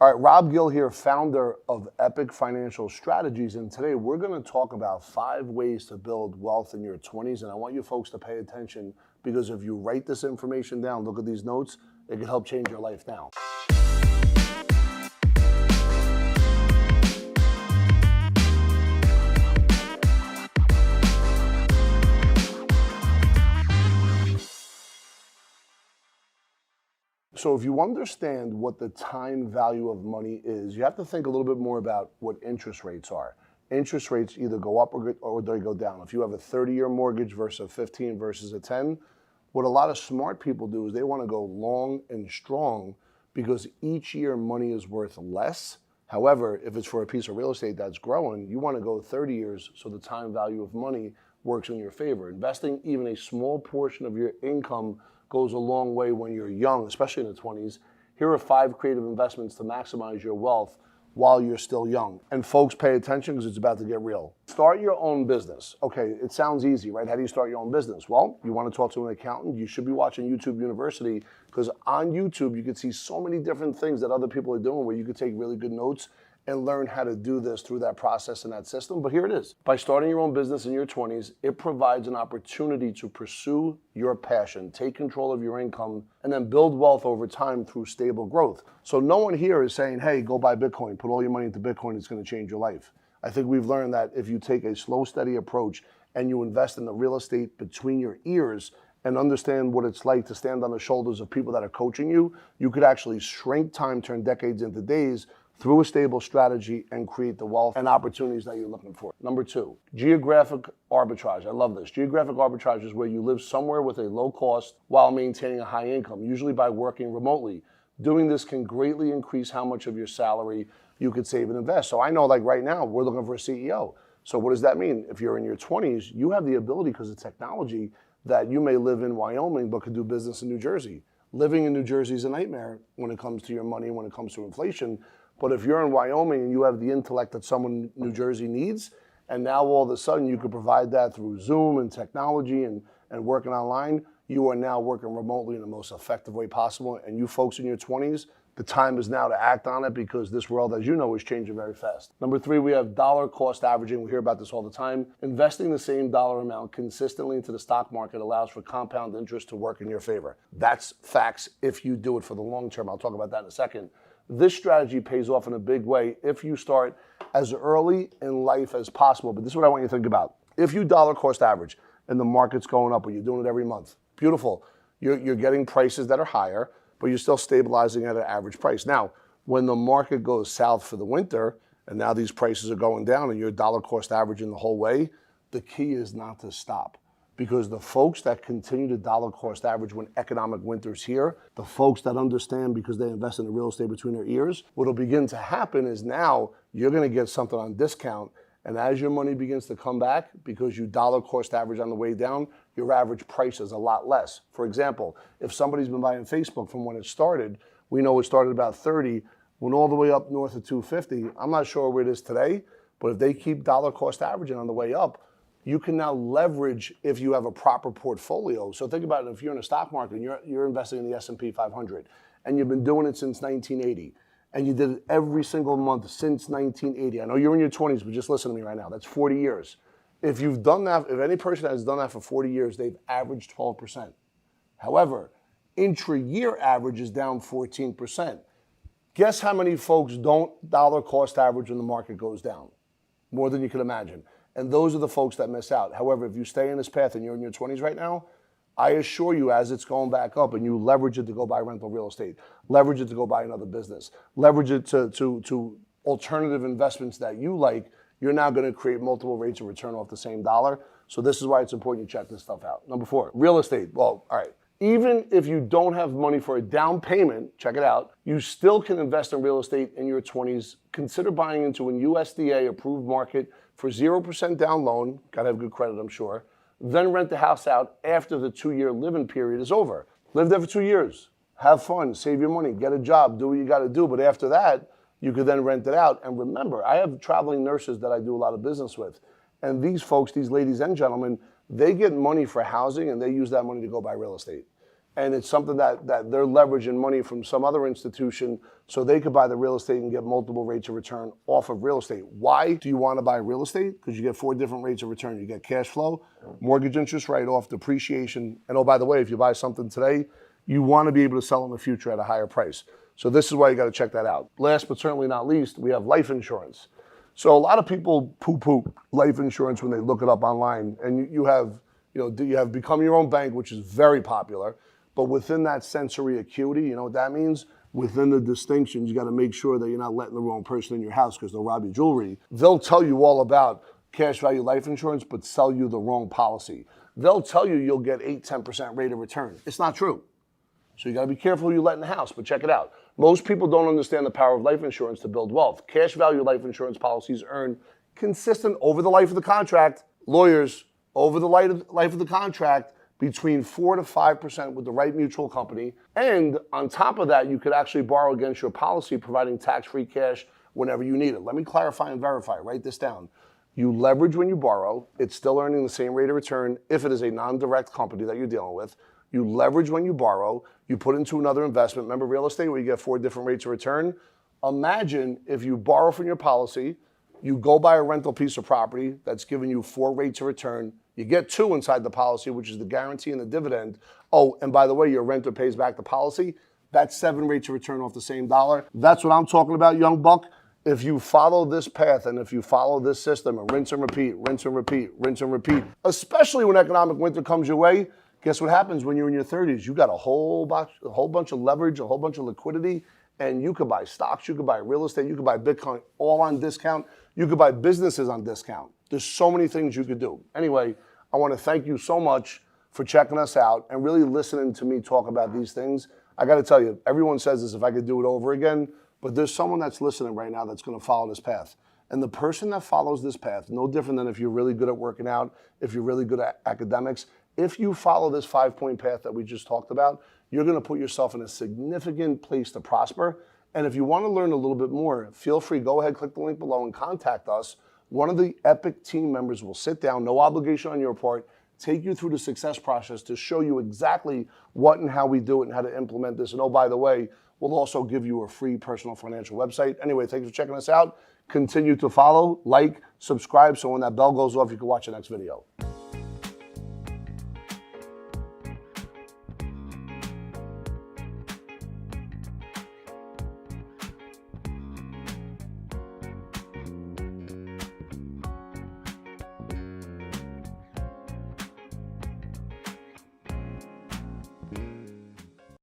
All right, Rob Gill here, founder of Epic Financial Strategies, and today we're going to talk about 5 ways to build wealth in your 20s, and I want you folks to pay attention because if you write this information down, look at these notes, it can help change your life now. So if you understand what the time value of money is, you have to think a little bit more about what interest rates are. Interest rates either go up or they go down. If you have a 30-year mortgage versus a 15 versus a 10, what a lot of smart people do is they want to go long and strong because each year money is worth less. However, if it's for a piece of real estate that's growing, you want to go 30 years so the time value of money works in your favor. Investing even a small portion of your income goes a long way when you're young, especially in the 20s. Here are 5 creative investments to maximize your wealth while you're still young. And folks, pay attention because it's about to get real. Start your own business. Okay, it sounds easy, right? How do you start your own business? Well, you want to talk to an accountant, you should be watching YouTube University because on YouTube, you can see so many different things that other people are doing where you could take really good notes and learn how to do this through that process and that system. But here it is. By starting your own business in your 20s, it provides an opportunity to pursue your passion, take control of your income, and then build wealth over time through stable growth. So no one here is saying, hey, go buy Bitcoin, put all your money into Bitcoin, it's gonna change your life. I think we've learned that if you take a slow, steady approach and you invest in the real estate between your ears and understand what it's like to stand on the shoulders of people that are coaching you, you could actually shrink time, turn decades into days, through a stable strategy and create the wealth and opportunities that you're looking for. Number 2, geographic arbitrage. I love this. Geographic arbitrage is where you live somewhere with a low cost while maintaining a high income, usually by working remotely. Doing this can greatly increase how much of your salary you could save and invest. So I know like right now, we're looking for a CEO. So what does that mean? If you're in your 20s, you have the ability because of technology that you may live in Wyoming but could do business in New Jersey. Living in New Jersey is a nightmare when it comes to your money, when it comes to inflation. But if you're in Wyoming and you have the intellect that someone in New Jersey needs, and now all of a sudden you could provide that through Zoom and technology and working online, you are now working remotely in the most effective way possible. And you folks in your 20s, the time is now to act on it because this world, as you know, is changing very fast. Number 3, we have dollar cost averaging. We hear about this all the time. Investing the same dollar amount consistently into the stock market allows for compound interest to work in your favor. That's facts if you do it for the long term. I'll talk about that in a second. This strategy pays off in a big way if you start as early in life as possible. But this is what I want you to think about. If you dollar cost average and the market's going up or you're doing it every month, beautiful. You're getting prices that are higher, but you're still stabilizing at an average price. Now, when the market goes south for the winter and now these prices are going down and you're dollar cost averaging the whole way, the key is not to stop. Because the folks that continue to dollar cost average when economic winter's here, the folks that understand because they invest in the real estate between their ears, what'll begin to happen is now you're gonna get something on discount, and as your money begins to come back, because you dollar cost average on the way down, your average price is a lot less. For example, if somebody's been buying Facebook from when it started, we know it started about 30, went all the way up north of 250. I'm not sure where it is today, but if they keep dollar cost averaging on the way up, you can now leverage if you have a proper portfolio. So think about it, if you're in a stock market and you're investing in the S&P 500 and you've been doing it since 1980 and you did it every single month since 1980. I know you're in your 20s, but just listen to me right now. That's 40 years. If you've done that, if any person has done that for 40 years, they've averaged 12%. However, intra-year average is down 14%. Guess how many folks don't dollar cost average when the market goes down? More than you can imagine. And those are the folks that miss out. However, if you stay in this path and you're in your 20s right now, I assure you as it's going back up and you leverage it to go buy rental real estate, leverage it to go buy another business, leverage it to alternative investments that you like, you're now going to create multiple rates of return off the same dollar. So this is why it's important you check this stuff out. Number 4, real estate. Well, all right. Even if you don't have money for a down payment, check it out, you still can invest in real estate in your 20s. Consider buying into an USDA approved market for 0% down loan, gotta have good credit, I'm sure. Then rent the house out after the 2-year living period is over. Live there for 2 years, have fun, save your money, get a job, do what you gotta do. But after that, you could then rent it out. And remember, I have traveling nurses that I do a lot of business with. And these folks, these ladies and gentlemen, they get money for housing and they use that money to go buy real estate. and it's something that they're leveraging money from some other institution so they could buy the real estate and get multiple rates of return off of real estate. Why do you want to buy real estate? Because you get 4 different rates of return. You get cash flow, mortgage interest write-off, depreciation, and oh, by the way, if you buy something today, you want to be able to sell in the future at a higher price. So this is why you got to check that out. Last but certainly not least, we have life insurance. So a lot of people poo-poo life insurance when they look it up online, and you have become your own bank, which is very popular. But within that sensory acuity, you know what that means? Within the distinctions, you got to make sure that you're not letting the wrong person in your house because they'll rob your jewelry. They'll tell you all about cash value life insurance, but sell you the wrong policy. They'll tell you you'll get 8-10% rate of return. It's not true. So you got to be careful who you let in the house, but check it out. Most people don't understand the power of life insurance to build wealth. Cash value life insurance policies earn consistent over the life of the contract. Lawyers, over the life of the contract, between 4 to 5% with the right mutual company. And on top of that, you could actually borrow against your policy, providing tax-free cash whenever you need it. Let me clarify and verify. Write this down. You leverage when you borrow. It's still earning the same rate of return if it is a non-direct company that you're dealing with. You leverage when you borrow. You put into another investment. Remember real estate where you get 4 different rates of return? Imagine if you borrow from your policy, you go buy a rental piece of property that's giving you 4 rates of return. You get 2 inside the policy, which is the guarantee and the dividend. Oh, and by the way, your renter pays back the policy. That's 7 rates of return off the same dollar. That's what I'm talking about, young buck. If you follow this path and if you follow this system and rinse and repeat, rinse and repeat, rinse and repeat, especially when economic winter comes your way, guess what happens when you're in your 30s? You got a whole bunch of leverage, a whole bunch of liquidity, and you could buy stocks, you could buy real estate, you could buy Bitcoin all on discount. You could buy businesses on discount. There's so many things you could do. Anyway, I want to thank you so much for checking us out and really listening to me talk about these things. I got to tell you, everyone says this if I could do it over again, but there's someone that's listening right now that's going to follow this path. And the person that follows this path, no different than if you're really good at working out, if you're really good at academics, if you follow this 5-point path that we just talked about, you're going to put yourself in a significant place to prosper. And if you want to learn a little bit more, feel free, go ahead, click the link below and contact us. One of the Epic team members will sit down, no obligation on your part, take you through the success process to show you exactly what and how we do it and how to implement this. And oh, by the way, we'll also give you a free personal financial website. Anyway, thanks for checking us out. Continue to follow, like, subscribe, so when that bell goes off, you can watch the next video.